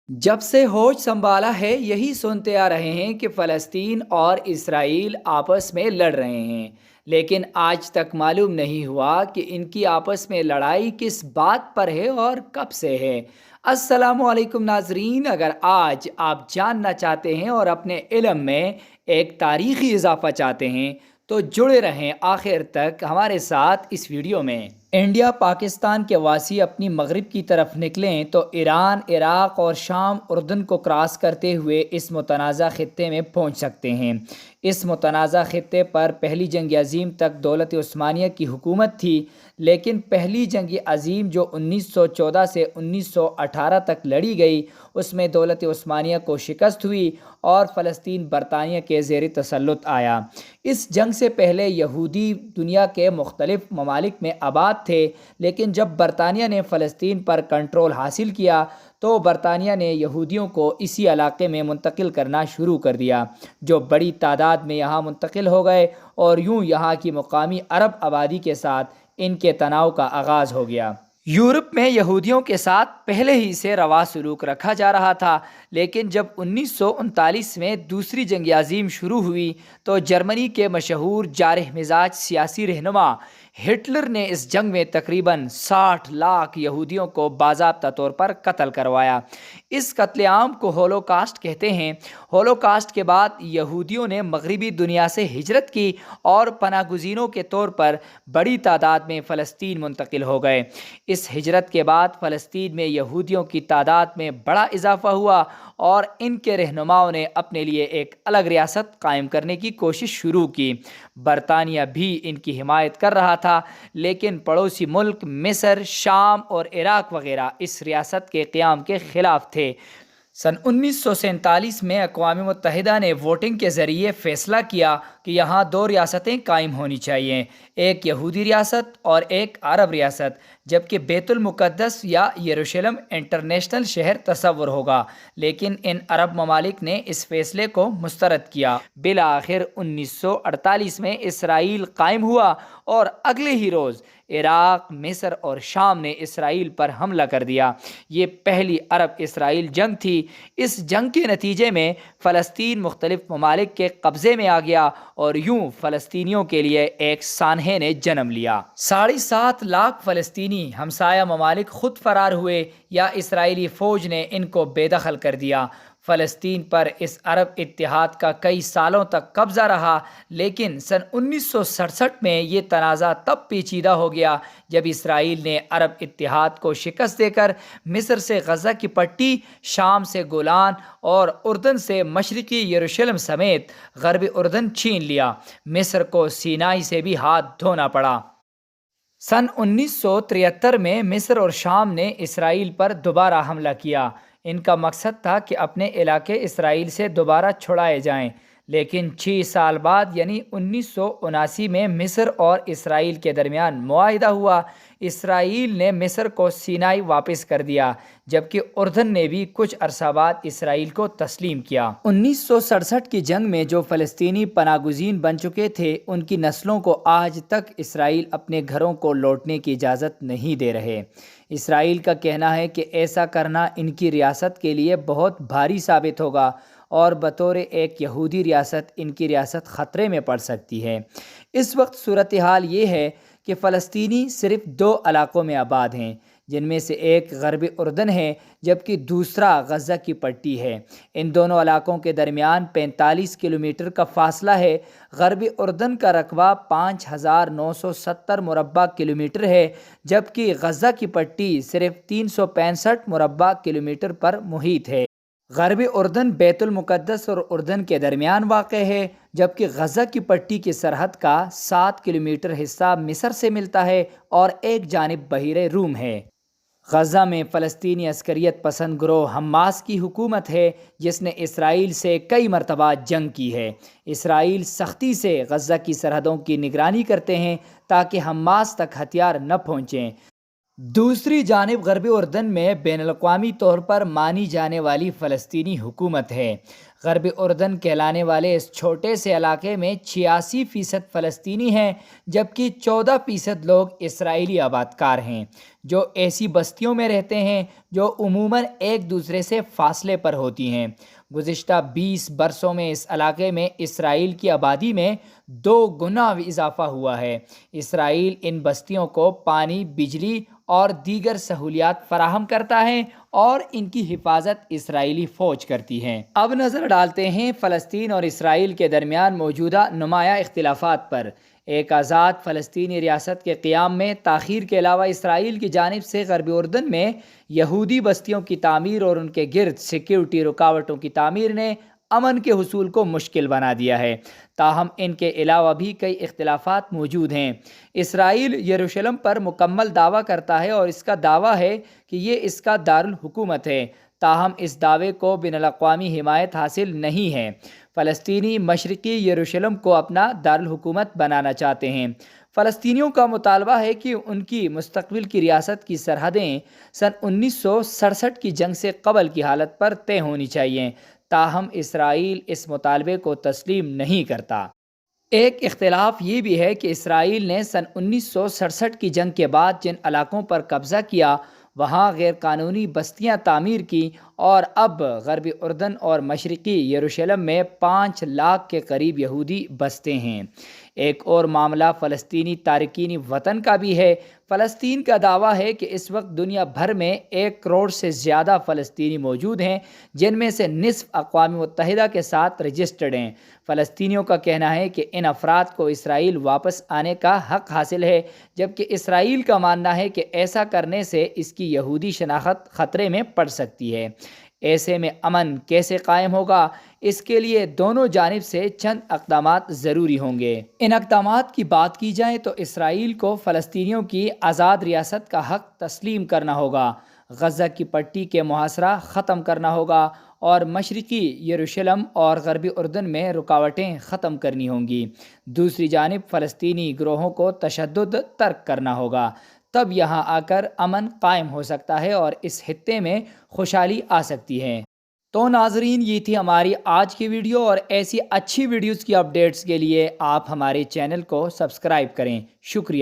جب سے ہوش سنبھالا ہے یہی سنتے آ رہے ہیں کہ فلسطین اور اسرائیل آپس میں لڑ رہے ہیں، لیکن آج تک معلوم نہیں ہوا کہ ان کی آپس میں لڑائی کس بات پر ہے اور کب سے ہے۔ السلام علیکم ناظرین، اگر آج آپ جاننا چاہتے ہیں اور اپنے علم میں ایک تاریخی اضافہ چاہتے ہیں تو جڑے رہیں آخر تک ہمارے ساتھ اس ویڈیو میں۔ انڈیا پاکستان کے واسی اپنی مغرب کی طرف نکلیں تو ایران، عراق اور شام اردن کو کراس کرتے ہوئے اس متنازع خطے میں پہنچ سکتے ہیں۔ اس متنازع خطے پر پہلی جنگ عظیم تک دولت عثمانیہ کی حکومت تھی، لیکن پہلی جنگ عظیم جو 1914 سے 1918 تک لڑی گئی اس میں دولت عثمانیہ کو شکست ہوئی اور فلسطین برطانیہ کے زیر تسلط آیا۔ اس جنگ سے پہلے یہودی دنیا کے مختلف ممالک میں آباد تھے، لیکن جب برطانیہ نے فلسطین پر کنٹرول حاصل کیا تو برطانیہ نے یہودیوں کو اسی علاقے میں منتقل کرنا شروع کر دیا، جو بڑی تعداد میں یہاں منتقل ہو گئے اور یوں یہاں کی مقامی عرب آبادی کے ساتھ ان کے تناؤ کا آغاز ہو گیا۔ یورپ میں یہودیوں کے ساتھ پہلے ہی سے روا سلوک رکھا جا رہا تھا، لیکن جب 1939 میں دوسری جنگ عظیم شروع ہوئی تو جرمنی کے مشہور جارح مزاج سیاسی رہنما ہٹلر نے اس جنگ میں تقریباً 60 لاکھ یہودیوں کو باضابطہ طور پر قتل کروایا۔ اس قتل عام کو ہولوکاسٹ کہتے ہیں۔ ہولوکاسٹ کے بعد یہودیوں نے مغربی دنیا سے ہجرت کی اور پناہ گزینوں کے طور پر بڑی تعداد میں فلسطین منتقل ہو گئے۔ اس ہجرت کے بعد فلسطین میں یہودیوں کی تعداد میں بڑا اضافہ ہوا اور ان کے رہنماؤں نے اپنے لیے ایک الگ ریاست قائم کرنے کی کوشش شروع کی۔ برطانیہ بھی ان کی حمایت کر رہا تھا، لیکن پڑوسی ملک مصر، شام اور عراق وغیرہ اس ریاست کے قیام کے خلاف تھے۔ سن 1947 میں اقوام متحدہ نے ووٹنگ کے ذریعے فیصلہ کیا کہ یہاں دو ریاستیں قائم ہونی چاہیے، ایک یہودی ریاست اور ایک عرب ریاست، جبکہ بیت المقدس یا یروشلم انٹرنیشنل شہر تصور ہوگا، لیکن ان عرب ممالک نے اس فیصلے کو مسترد کیا۔ بالآخر 1948 میں اسرائیل قائم ہوا اور اگلے ہی روز عراق، مصر اور شام نے اسرائیل پر حملہ کر دیا۔ یہ پہلی عرب اسرائیل جنگ تھی۔ اس جنگ کے نتیجے میں فلسطین مختلف ممالک کے قبضے میں آ گیا اور یوں فلسطینیوں کے لیے ایک سانحے نے جنم لیا۔ 7.5 لاکھ فلسطینی ہمسایہ ممالک خود فرار ہوئے یا اسرائیلی فوج نے ان کو بے دخل کر دیا۔ فلسطین پر اس عرب اتحاد کا کئی سالوں تک قبضہ رہا، لیکن سن 1967 میں یہ تنازع تب پیچیدہ ہو گیا جب اسرائیل نے عرب اتحاد کو شکست دے کر مصر سے غزہ کی پٹی، شام سے گولان اور اردن سے مشرقی یروشلم سمیت غربی اردن چھین لیا۔ مصر کو سینائی سے بھی ہاتھ دھونا پڑا۔ سن 1973 میں مصر اور شام نے اسرائیل پر دوبارہ حملہ کیا۔ ان کا مقصد تھا کہ اپنے علاقے اسرائیل سے دوبارہ چھڑائے جائیں، لیکن 6 سال بعد یعنی 1979 میں مصر اور اسرائیل کے درمیان معاہدہ ہوا۔ اسرائیل نے مصر کو سینائی واپس کر دیا، جبکہ اردن نے بھی کچھ عرصہ بعد اسرائیل کو تسلیم کیا۔ 1967 کی جنگ میں جو فلسطینی پناہ گزین بن چکے تھے ان کی نسلوں کو آج تک اسرائیل اپنے گھروں کو لوٹنے کی اجازت نہیں دے رہے۔ اسرائیل کا کہنا ہے کہ ایسا کرنا ان کی ریاست کے لیے بہت بھاری ثابت ہوگا اور بطور ایک یہودی ریاست ان کی ریاست خطرے میں پڑ سکتی ہے۔ اس وقت صورتحال یہ ہے کہ فلسطینی صرف 2 علاقوں میں آباد ہیں، جن میں سے ایک غربی اردن ہے جبکہ دوسرا غزہ کی پٹی ہے۔ ان دونوں علاقوں کے درمیان 45 کلومیٹر کا فاصلہ ہے۔ غربی اردن کا رقبہ 5970 مربع کلومیٹر ہے، جبکہ غزہ کی پٹی صرف 365 مربع کلومیٹر پر محیط ہے۔ غربی اردن بیت المقدس اور اردن کے درمیان واقع ہے، جبکہ غزہ کی پٹی کی سرحد کا 7 کلومیٹر حصہ مصر سے ملتا ہے اور ایک جانب بحیرہ روم ہے۔ غزہ میں فلسطینی عسکریت پسند گروہ حماس کی حکومت ہے، جس نے اسرائیل سے کئی مرتبہ جنگ کی ہے۔ اسرائیل سختی سے غزہ کی سرحدوں کی نگرانی کرتے ہیں تاکہ حماس تک ہتھیار نہ پہنچیں۔ دوسری جانب غربی اردن میں بین الاقوامی طور پر مانی جانے والی فلسطینی حکومت ہے۔ غربی اردن کہلانے والے اس چھوٹے سے علاقے میں 86% فلسطینی ہیں، جبکہ 14% لوگ اسرائیلی آباد کار ہیں، جو ایسی بستیوں میں رہتے ہیں جو عموماً ایک دوسرے سے فاصلے پر ہوتی ہیں۔ گزشتہ 20 برسوں میں اس علاقے میں اسرائیل کی آبادی میں 2 گنا اضافہ ہوا ہے۔ اسرائیل ان بستیوں کو پانی، بجلی اور دیگر سہولیات فراہم کرتا ہے اور ان کی حفاظت اسرائیلی فوج کرتی ہے۔ اب نظر ڈالتے ہیں فلسطین اور اسرائیل کے درمیان موجودہ نمایاں اختلافات پر۔ ایک آزاد فلسطینی ریاست کے قیام میں تاخیر کے علاوہ اسرائیل کی جانب سے غربی اردن میں یہودی بستیوں کی تعمیر اور ان کے گرد سیکیورٹی رکاوٹوں کی تعمیر نے امن کے حصول کو مشکل بنا دیا ہے۔ تاہم ان کے علاوہ بھی کئی اختلافات موجود ہیں۔ اسرائیل یروشلم پر مکمل دعویٰ کرتا ہے اور اس کا دعویٰ ہے کہ یہ اس کا دارالحکومت ہے، تاہم اس دعوے کو بین الاقوامی حمایت حاصل نہیں ہے۔ فلسطینی مشرقی یروشلم کو اپنا دارالحکومت بنانا چاہتے ہیں۔ فلسطینیوں کا مطالبہ ہے کہ ان کی مستقبل کی ریاست کی سرحدیں سن 1967 کی جنگ سے قبل کی حالت پر طے ہونی چاہیے، تاہم اسرائیل اس مطالبے کو تسلیم نہیں کرتا۔ ایک اختلاف یہ بھی ہے کہ اسرائیل نے سن 1967 کی جنگ کے بعد جن علاقوں پر قبضہ کیا وہاں غیر قانونی بستیاں تعمیر کی اور اب غربی اردن اور مشرقی یروشلم میں 5 لاکھ کے قریب یہودی بستے ہیں۔ ایک اور معاملہ فلسطینی تارکین وطن کا بھی ہے۔ فلسطین کا دعویٰ ہے کہ اس وقت دنیا بھر میں 1 کروڑ سے زیادہ فلسطینی موجود ہیں، جن میں سے نصف اقوام متحدہ کے ساتھ رجسٹرڈ ہیں۔ فلسطینیوں کا کہنا ہے کہ ان افراد کو اسرائیل واپس آنے کا حق حاصل ہے، جبکہ اسرائیل کا ماننا ہے کہ ایسا کرنے سے اس کی یہودی شناخت خطرے میں پڑ سکتی ہے۔ ایسے میں امن کیسے قائم ہوگا؟ اس کے لیے دونوں جانب سے چند اقدامات ضروری ہوں گے۔ ان اقدامات کی بات کی جائے تو اسرائیل کو فلسطینیوں کی آزاد ریاست کا حق تسلیم کرنا ہوگا، غزہ کی پٹی کے محاصرہ ختم کرنا ہوگا اور مشرقی یروشلم اور غربی اردن میں رکاوٹیں ختم کرنی ہوں گی۔ دوسری جانب فلسطینی گروہوں کو تشدد ترک کرنا ہوگا، تب یہاں آ کر امن قائم ہو سکتا ہے اور اس خطے میں خوشحالی آ سکتی ہے۔ تو ناظرین، یہ تھی ہماری آج کی ویڈیو، اور ایسی اچھی ویڈیوز کی اپڈیٹس کے لیے آپ ہمارے چینل کو سبسکرائب کریں۔ شکریہ۔